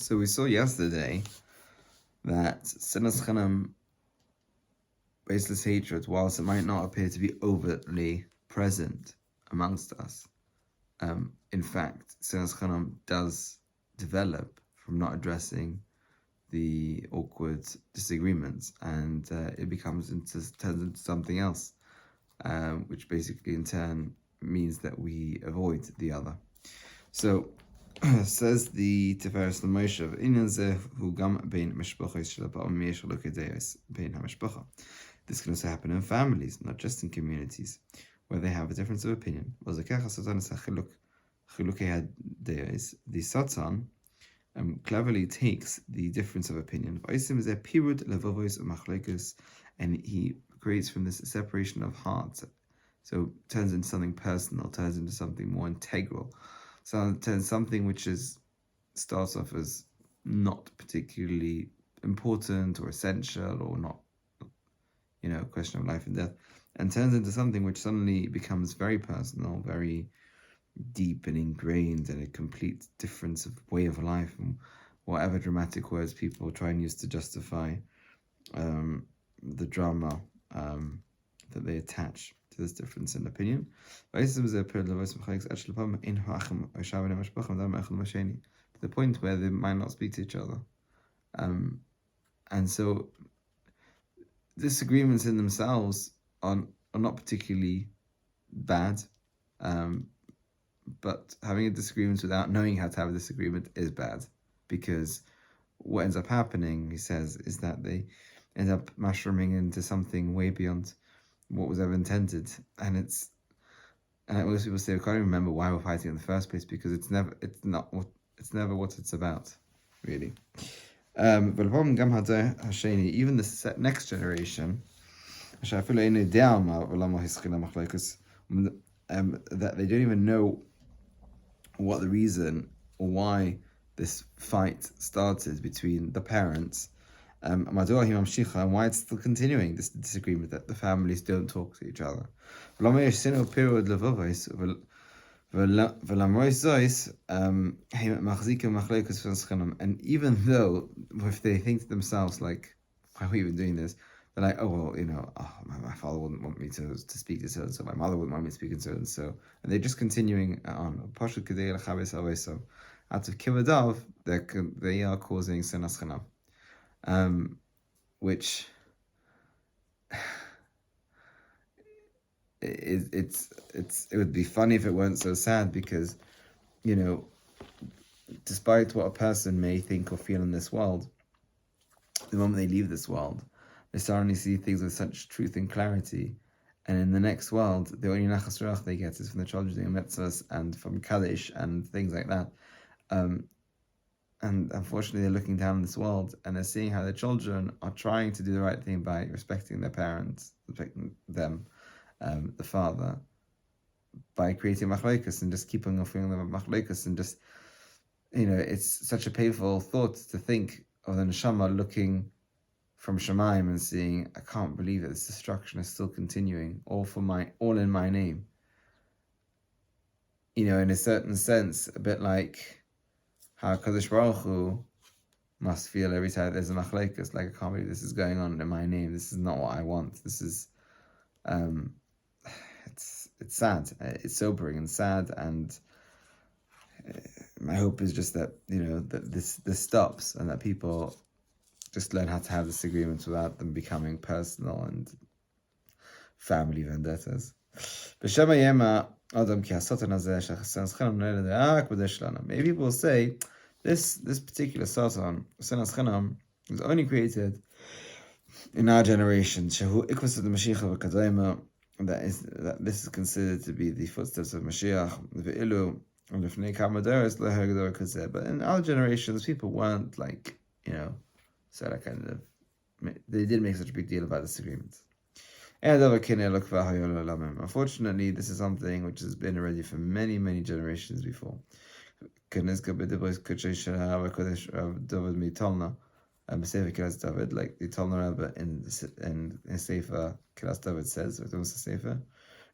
So we saw yesterday that sinas chanam, baseless hatred, whilst it might not appear to be overtly present amongst us, in fact, sinas chanam does develop from not addressing the awkward disagreements, and it turns into something else, which basically in turn means that we avoid the other. So says the Tiferes LeMoishe, this can also happen in families, not just in communities, where they have a difference of opinion. The Satan cleverly takes the difference of opinion, and he creates from this a separation of hearts. So turns into something personal, turns into something more integral. So it turns something which starts off as not particularly important or essential or not, a question of life and death, and turns into something which suddenly becomes very personal, very deep and ingrained, and a complete difference of way of life, and whatever dramatic words people try and use to justify the drama that they attach to this difference in opinion. To the point where they might not speak to each other. And so disagreements in themselves are not particularly bad, but having a disagreement without knowing how to have a disagreement is bad, because what ends up happening, he says, is that they end up mushrooming into something way beyond what was ever intended, and most people say we can't even remember why we're fighting in the first place, because it's never what it's about, really. Even the next generation, that they don't even know what the reason or why this fight started between the parents, and why it's still continuing, this disagreement, that the families don't talk to each other. And even though, if they think to themselves, like, why are we even doing this? They're like, oh, well, my father wouldn't want me to speak to so-and-so, my mother wouldn't want me to speak to so-and-so. And they're just continuing on. Out of kivadav, they are causing sinas chanam. Which it would be funny if it weren't so sad, because despite what a person may think or feel in this world, the moment they leave this world, they suddenly see things with such truth and clarity, and in the next world, the only nachas ruach they get is from the children doing mitzvahs and from kaddish and things like that. And unfortunately, they're looking down in this world, and they're seeing how their children are trying to do the right thing by respecting their parents, respecting them, the father, by creating machlokas and just keeping on feeling them machlokas, and just, it's such a painful thought to think of the neshama looking from Shemaim and seeing, I can't believe that this destruction is still continuing, all in my name. In a certain sense, a bit like how Kadosh Baruch Hu must feel every time there's a machlekes, like, I can't believe this is going on in my name. This is not what I want. This is, it's sad. It's sobering and sad, and my hope is just that that this stops, and that people just learn how to have disagreements without them becoming personal and family vendettas. Maybe people will say this particular Satan, sinas chanam, was only created in our generation. That this is considered to be the footsteps of Mashiach. But in our generations, people weren't like, they didn't make such a big deal about disagreements. Unfortunately, this is something which has been already for many, many generations before. Like the Talna Rebbe in Sefer Kilas David says, in the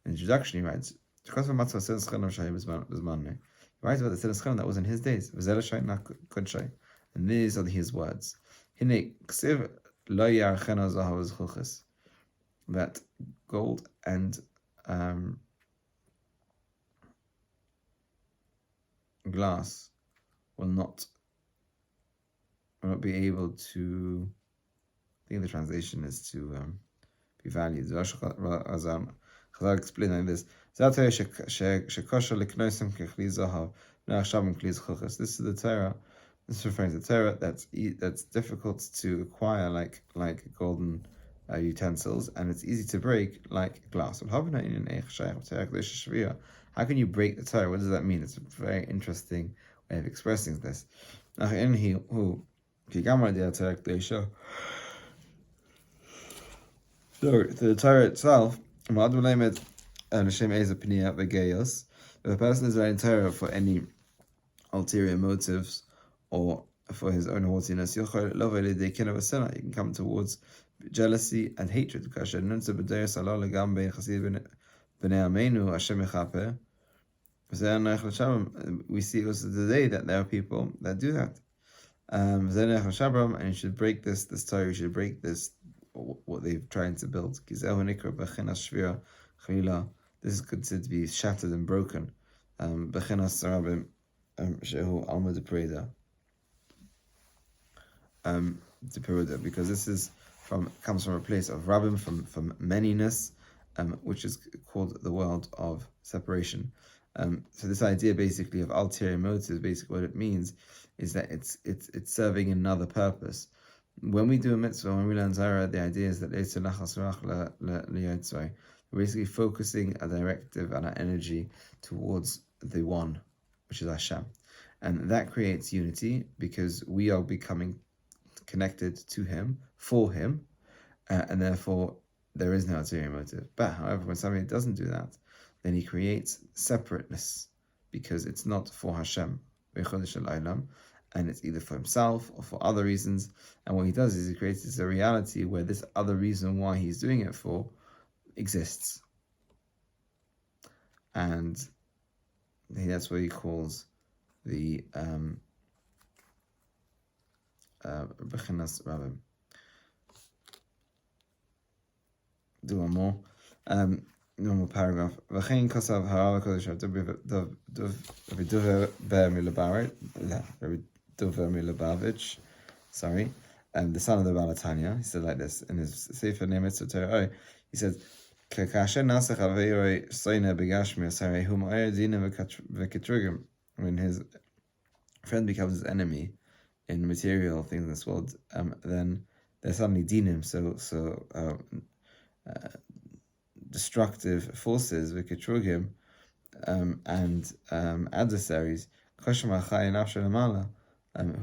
introduction, he writes, he writes about the sinas chanam that was in his days. And these are his words. Hine ksiv lo yarchena zahav zchuchas. That gold and glass will not be able to. I think the translation is to be valued. Chazal explain like this. This is the Torah. This is referring to the Torah that's difficult to acquire, like golden utensils, and it's easy to break like glass. How can you break the Torah? What does that mean? It's a very interesting way of expressing this. So the Torah itself, if a person is writing Torah for any ulterior motives or for his own haughtiness, he can come towards jealousy and hatred. We see also today that there are people that do that. And you should break this Torah, you should break this, what they've tried to build. This is considered to be shattered and broken. Because this comes from a place of rabbim, from manyness, which is called the world of separation. So this idea basically of ulterior motives, basically what it means is that it's serving another purpose. When we do a mitzvah, when we learn Torah, the idea is that we're basically focusing a directive and our energy towards the one, which is Hashem. And that creates unity because we are becoming connected to Him, for Him, and therefore there is no ulterior motive. But however, when somebody doesn't do that, then he creates separateness because it's not for Hashem, and it's either for himself or for other reasons. And what he does is he creates this a reality where this other reason why he's doing it for exists. And that's what he calls the Bechinas Rabbim. Do one more. Normal paragraph. V'chein kosav harav kodesh Rabbi Dover Milubavitch, sorry, the son of the Balatanya. He said like this in his Sefer Nemitz Torah. He says, "Kakasher nasach aveiroi soine begashmi asarei hu ma'er dinim v'ketrugim." When his friend becomes his enemy in material things in this world, then there's suddenly dinim, so destructive forces, v'ketrugim, and adversaries,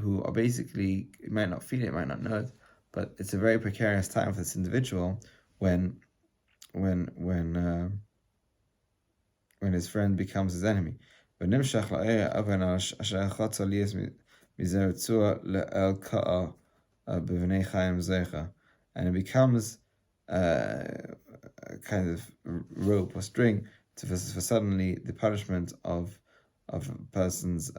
who are basically, you might not feel it, might not know it, but it's a very precarious time for this individual when his friend becomes his enemy. And it becomes a kind of rope or string for suddenly the punishment of a person's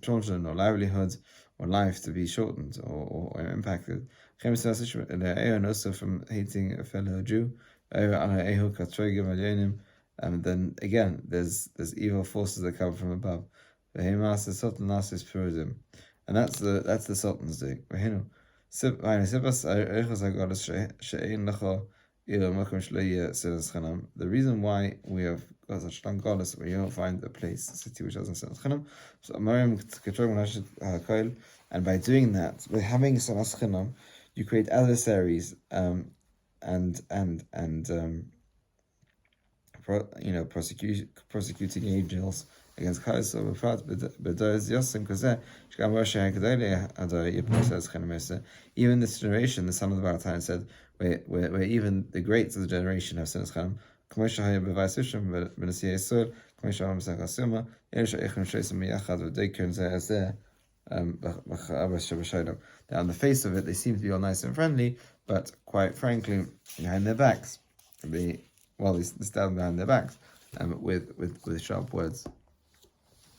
children or livelihoods or life to be shortened or impacted. And also from hating a fellow Jew. And then again, there's evil forces that come from above. And that's the Sultan's doing. The reason why we have got such strong goddess where you don't find a place, a city which doesn't Sinas Chinam. And by doing that, by having Sinas Chinam, you create adversaries and prosecuting angels against Kaiser. Even this generation, the son of the Balatine said, where even the greats of the generation have sinners. Now, on the face of it, they seem to be all nice and friendly, but quite frankly, behind their backs, they stab behind their backs with sharp words.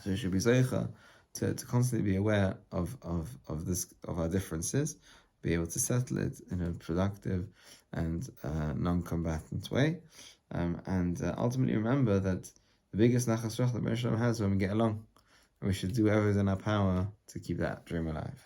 So you should be zeicha to constantly be aware of our differences, be able to settle it in a productive and non-combatant way, and ultimately remember that the biggest nachas that Moshe has when we get along, and we should do whatever is in our power to keep that dream alive.